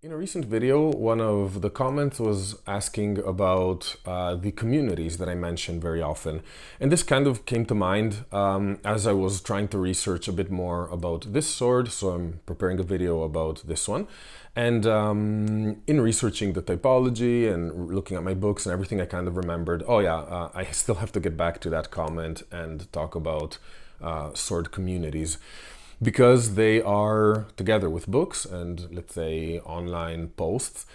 In a recent video, one of the comments was asking about the communities that I mention very often. And this kind of came to mind as I was trying to research a bit more about this sword. So I'm preparing a video about this one. And in researching the typology and looking at my books and everything, I kind of remembered, oh yeah, I still have to get back to that comment and talk about sword communities, because they are, together with books and, let's say, online posts,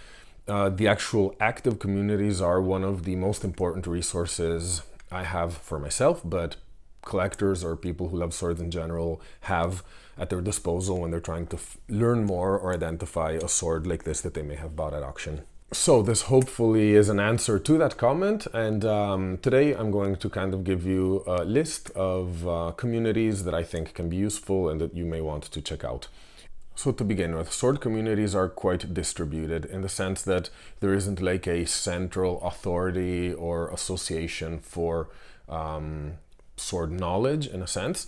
the actual active communities are one of the most important resources I have for myself, but collectors or people who love swords in general have at their disposal when they're trying to learn more or identify a sword like this that they may have bought at auction. So this hopefully is an answer to that comment, and today I'm going to kind of give you a list of communities that I think can be useful and that you may want to check out. So to begin with, sword communities are quite distributed in the sense that there isn't like a central authority or association for sword knowledge in a sense.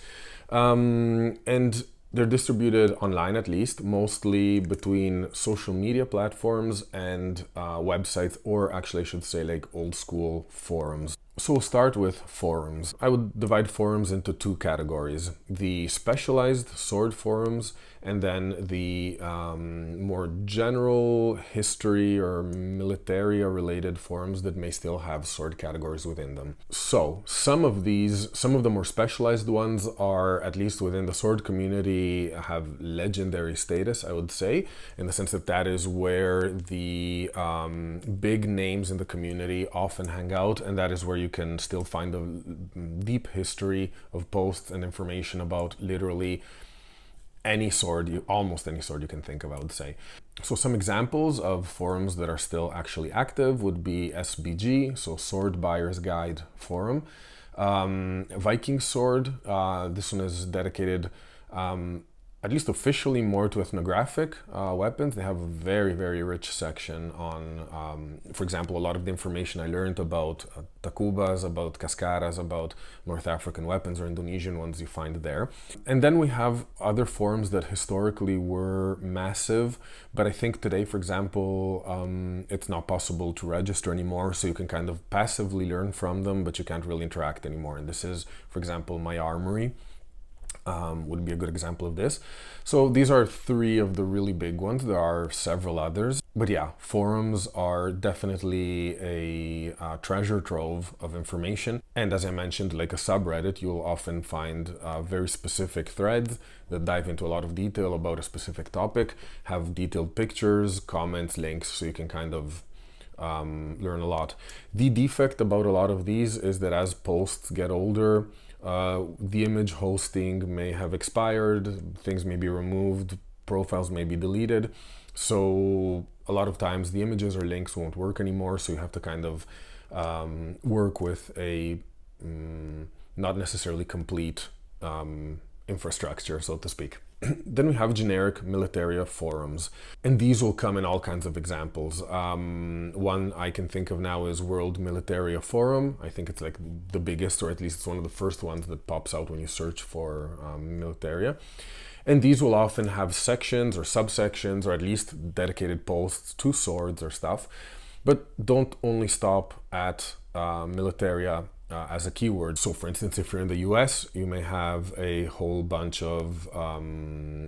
And they're distributed online, at least, mostly between social media platforms and websites, or actually I should say like old school forums. So we'll start with forums. I would divide forums into two categories: the specialized sword forums and then the more general history or militaria related forums that may still have sword categories within them. So some of the more specialized ones are, at least within the sword community, have legendary status, I would say, in the sense that that is where the big names in the community often hang out, and that is where you can still find a deep history of posts and information about literally any sword, almost any sword you can think of, I would say. So some examples of forums that are still actually active would be SBG, so Sword Buyer's Guide Forum. Viking Sword, this one is dedicated at least officially more to ethnographic weapons. They have a very, very rich section on, for example, a lot of the information I learned about takubas, about cascaras, about North African weapons or Indonesian ones you find there. And then we have other forums that historically were massive, but I think today, for example, it's not possible to register anymore, so you can kind of passively learn from them, but you can't really interact anymore. And this is, for example, My Armory. Would be a good example of this. So these are three of the really big ones. There are several others, but yeah, forums are definitely a treasure trove of information. And as I mentioned, like a subreddit, you'll often find very specific threads that dive into a lot of detail about a specific topic, have detailed pictures, comments, links, so you can kind of learn a lot. The defect about a lot of these is that as posts get older, the image hosting may have expired, things may be removed, profiles may be deleted. So a lot of times the images or links won't work anymore, so you have to kind of work with a not necessarily complete infrastructure, so to speak. Then we have generic militaria forums, and these will come in all kinds of examples. One I can think of now is World Militaria Forum. I think it's like the biggest, or at least it's one of the first ones that pops out when you search for militaria. And these will often have sections or subsections, or at least dedicated posts to swords or stuff, but don't only stop at militaria as a keyword. So for instance, if you're in the US, you may have a whole bunch of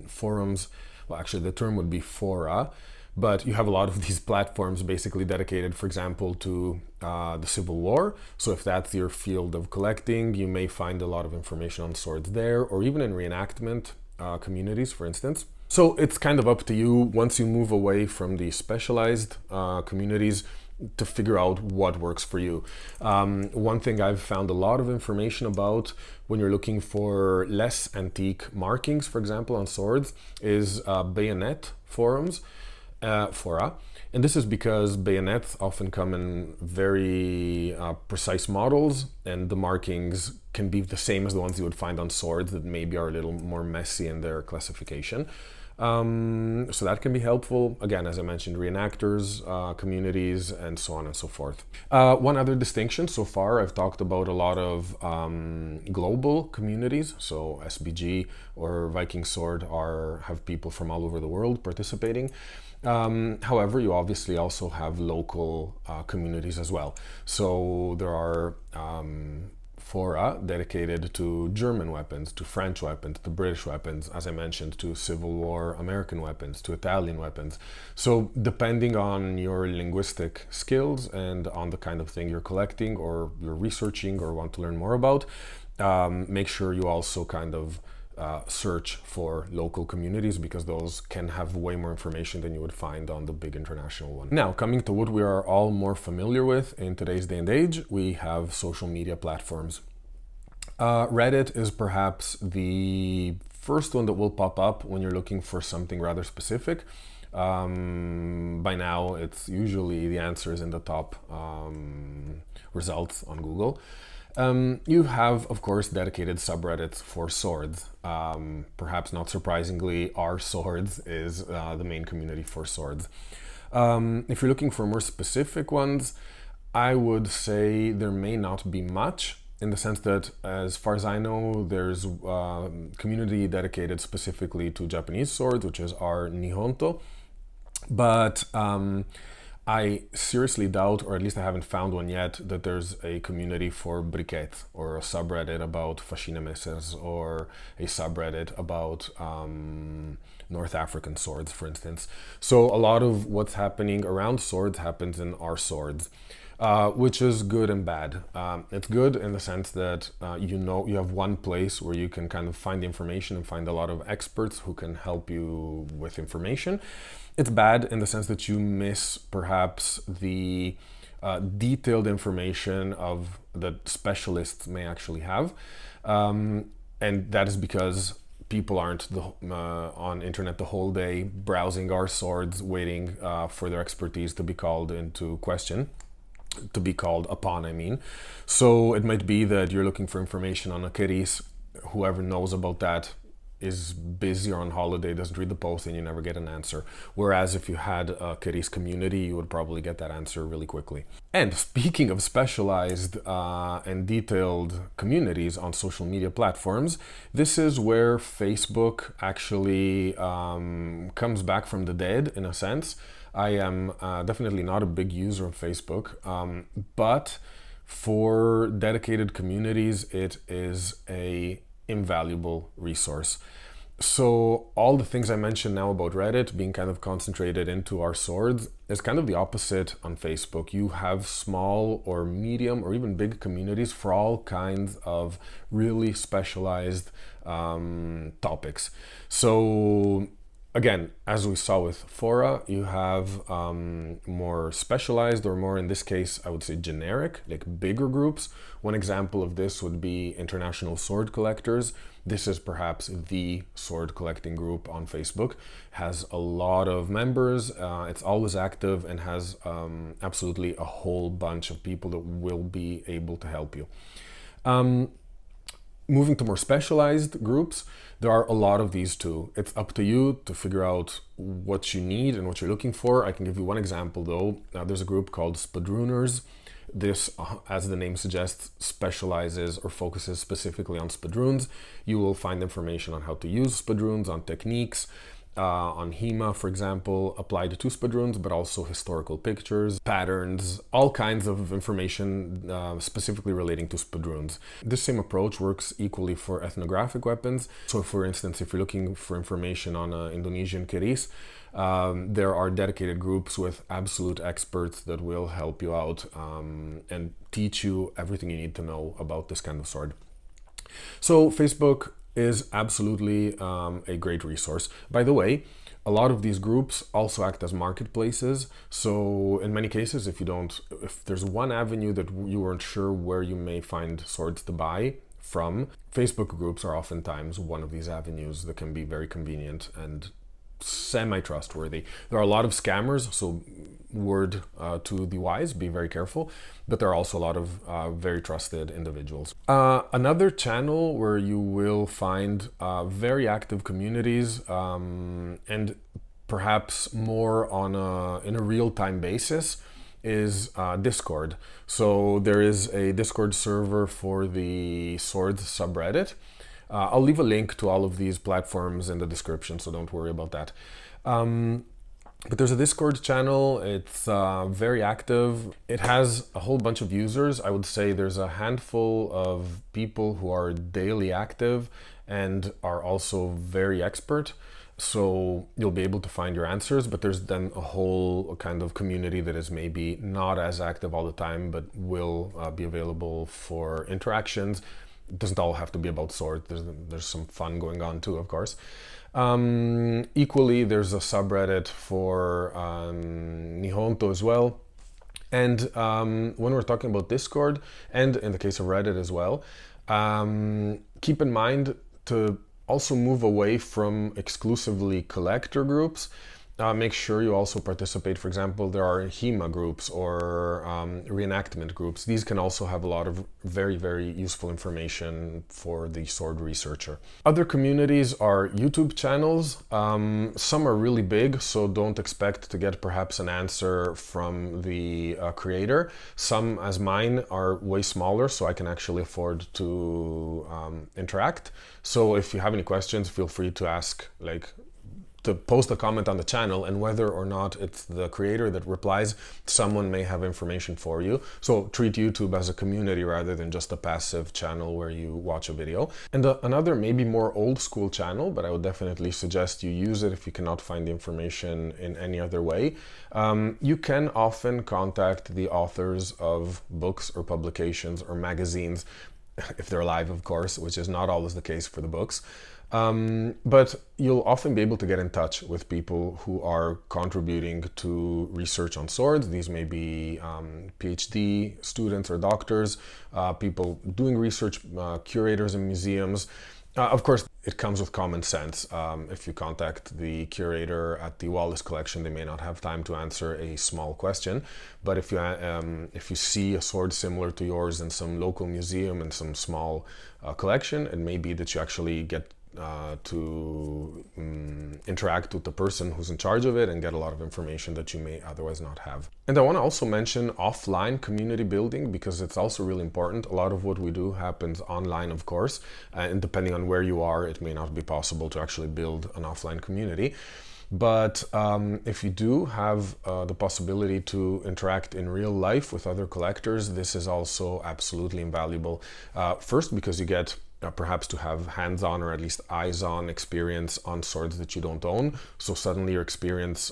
forums. Well, actually the term would be Fora, but you have a lot of these platforms basically dedicated, for example, to the Civil War. So if that's your field of collecting, you may find a lot of information on swords there, or even in reenactment communities, for instance. So it's kind of up to you, once you move away from the specialized communities, to figure out what works for you. One thing I've found a lot of information about when you're looking for less antique markings, for example, on swords, is bayonet forums, Fora. And this is because bayonets often come in very precise models, and the markings can be the same as the ones you would find on swords that maybe are a little more messy in their classification. So that can be helpful. Again, as I mentioned, reenactors, communities, and so on and so forth. One other distinction, so far I've talked about a lot of global communities. So SBG or Viking Sword have people from all over the world participating. However, you obviously also have local communities as well. So there are Fora dedicated to German weapons, to French weapons, to British weapons, as I mentioned, to Civil War American weapons, to Italian weapons. So depending on your linguistic skills and on the kind of thing you're collecting or you're researching or want to learn more about, make sure you also kind of search for local communities, because those can have way more information than you would find on the big international one. Now, coming to what we are all more familiar with in today's day and age, we have social media platforms. Reddit is perhaps the first one that will pop up when you're looking for something rather specific. By now, it's usually the answer is in the top results on Google. You have, of course, dedicated subreddits for swords. Perhaps not surprisingly, R Swords is the main community for swords. If you're looking for more specific ones, I would say there may not be much, in the sense that, as far as I know, there's a community dedicated specifically to Japanese swords, which is R Nihonto. But I seriously doubt, or at least I haven't found one yet, that there's a community for briquettes, or a subreddit about fascinemessers, or a subreddit about North African swords, for instance. So a lot of what's happening around swords happens in our swords, which is good and bad. It's good in the sense that you have one place where you can kind of find information and find a lot of experts who can help you with information. It's bad in the sense that you miss perhaps the detailed information of that specialists may actually have, and that is because people aren't on internet the whole day browsing our swords, waiting for their expertise to be called into question. To be called upon, I mean. So it might be that you're looking for information on a keris. Whoever knows about that is busy or on holiday, doesn't read the post, and you never get an answer. Whereas if you had a keris community, you would probably get that answer really quickly. And speaking of specialized and detailed communities on social media platforms, this is where Facebook actually comes back from the dead, in a sense. I am definitely not a big user of Facebook, but for dedicated communities, it is a invaluable resource. So all the things I mentioned now about Reddit being kind of concentrated into our swords is kind of the opposite on Facebook. You have small or medium or even big communities for all kinds of really specialized topics. So again, as we saw with Fora, you have more specialized, or more, in this case, I would say generic, like bigger groups. One example of this would be International Sword Collectors. This is perhaps the sword collecting group on Facebook. Has a lot of members, it's always active, and has absolutely a whole bunch of people that will be able to help you. Moving to more specialized groups, there are a lot of these too. It's up to you to figure out what you need and what you're looking for. I can give you one example though. There's a group called Spadrooners. This, as the name suggests, specializes or focuses specifically on spadroons. You will find information on how to use spadroons, on techniques, on HEMA, for example, applied to spadroons, but also historical pictures, patterns, all kinds of information specifically relating to spadroons. This same approach works equally for ethnographic weapons. So for instance, if you're looking for information on Indonesian keris, there are dedicated groups with absolute experts that will help you out and teach you everything you need to know about this kind of sword. So Facebook is absolutely a great resource. By the way, a lot of these groups also act as marketplaces. So in many cases, if there's one avenue that you weren't sure where you may find swords to buy from, Facebook groups are oftentimes one of these avenues that can be very convenient and semi-trustworthy. There are a lot of scammers, so word to the wise, be very careful, but there are also a lot of very trusted individuals. Another channel where you will find very active communities and perhaps more in a real-time basis is Discord. So there is a Discord server for the Swords subreddit. I'll leave a link to all of these platforms in the description, so don't worry about that. But there's a Discord channel, it's very active. It has a whole bunch of users. I would say there's a handful of people who are daily active and are also very expert. So you'll be able to find your answers, but there's then a whole kind of community that is maybe not as active all the time, but will be available for interactions. It doesn't all have to be about swords. There's some fun going on too, of course. Equally, there's a subreddit for Nihonto as well. And when we're talking about Discord, and in the case of Reddit as well, keep in mind to also move away from exclusively collector groups. Make sure you also participate. For example, there are HEMA groups or reenactment groups. These can also have a lot of very, very useful information for the sword researcher. Other communities are YouTube channels. Some are really big, so don't expect to get perhaps an answer from the creator. Some, as mine, are way smaller, so I can actually afford to interact. So if you have any questions, feel free to ask, to post a comment on the channel, and whether or not it's the creator that replies, someone may have information for you. So treat YouTube as a community rather than just a passive channel where you watch a video. And another maybe more old school channel, but I would definitely suggest you use it if you cannot find the information in any other way. You can often contact the authors of books or publications or magazines, if they're alive, of course, which is not always the case for the books. But you'll often be able to get in touch with people who are contributing to research on swords. These may be PhD students or doctors, people doing research, curators in museums. Of course, it comes with common sense. If you contact the curator at the Wallace collection, they may not have time to answer a small question. But if you see a sword similar to yours in some local museum in some small collection, it may be that you actually get to interact with the person who's in charge of it and get a lot of information that you may otherwise not have. And I want to also mention offline community building, because it's also really important. A lot of what we do happens online, of course, and depending on where you are, it may not be possible to actually build an offline community. But if you do have the possibility to interact in real life with other collectors, this is also absolutely invaluable. First, because you get perhaps to have hands-on or at least eyes-on experience on swords that you don't own. So suddenly your experience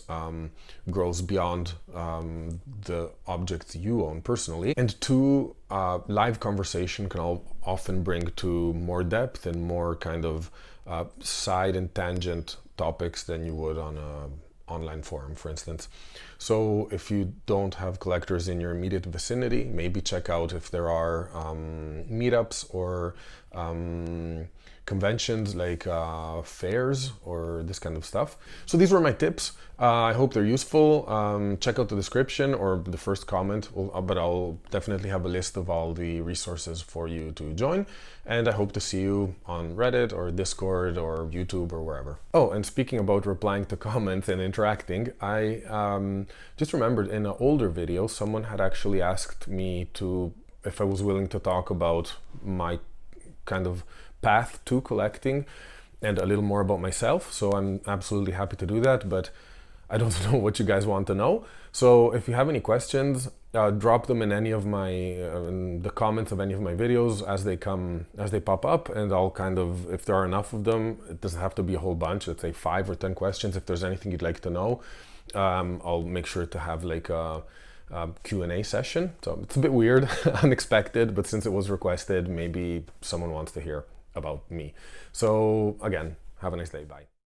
grows beyond the objects you own personally. And two, live conversation can often bring to more depth and more kind of side and tangent topics than you would on an online forum, for instance. So if you don't have collectors in your immediate vicinity, maybe check out if there are meetups or conventions like fairs or this kind of stuff. So these were my tips. I hope they're useful. Check out the description or the first comment, but I'll definitely have a list of all the resources for you to join. And I hope to see you on Reddit or Discord or YouTube or wherever. Oh, and speaking about replying to comments and interacting, I just remembered in an older video, someone had actually asked me if I was willing to talk about my kind of path to collecting and a little more about myself. So I'm absolutely happy to do that, but I don't know what you guys want to know. So if you have any questions, drop them in any of my in the comments of any of my videos as they pop up, and I'll kind of, if there are enough of them, it doesn't have to be a whole bunch, let's say 5 or 10 questions. If there's anything you'd like to know, I'll make sure to have like a Q&A session. So it's a bit weird, unexpected, but since it was requested, maybe someone wants to hear about me. So again, have a nice day. Bye.